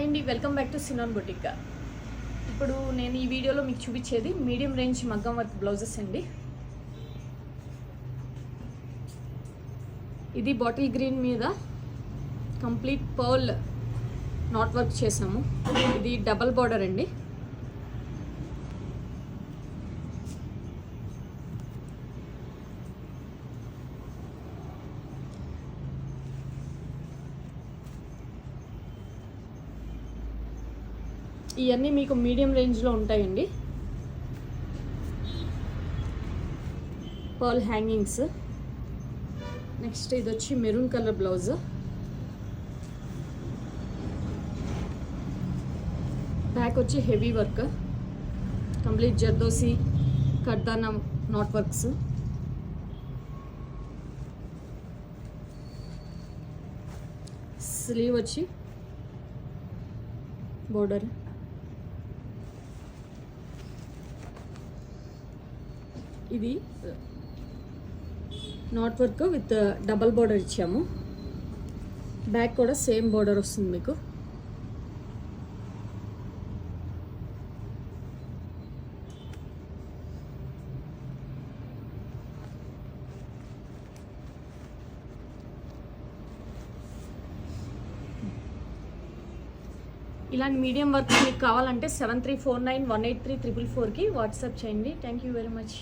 Hi అండి, welcome back to chinon boutique. ఇప్పుడు నేను ఈ వీడియోలో మీకు చూపించేది మీడియం రేంజ్ మగ్గం వర్క్ బ్లౌజెస్ అండి. ఇది బాటిల్ గ్రీన్ మీద కంప్లీట్ పర్ల్ నాట్ వర్క్ చేసాము. ఇది డబల్ బార్డర్ అండి. ఇవన్నీ మీకు మీడియం రేంజ్లో ఉంటాయండి. Pearl hangings. నెక్స్ట్ ఇది వచ్చి మెరూన్ కలర్ బ్లౌజ్. బ్యాక్ వచ్చి heavy work, complete zardozi kardana knot works. Sleeve వచ్చి బోర్డర్. ఇది knot work with double border ఇచ్చాము. బ్యాక్ కూడా సేమ్ బోర్డర్ వస్తుంది మీకు. ఇలాంటి మీడియం వర్క్ మీకు కావాలంటే 7349183444కి వాట్సాప్ చేయండి. Thank you very much.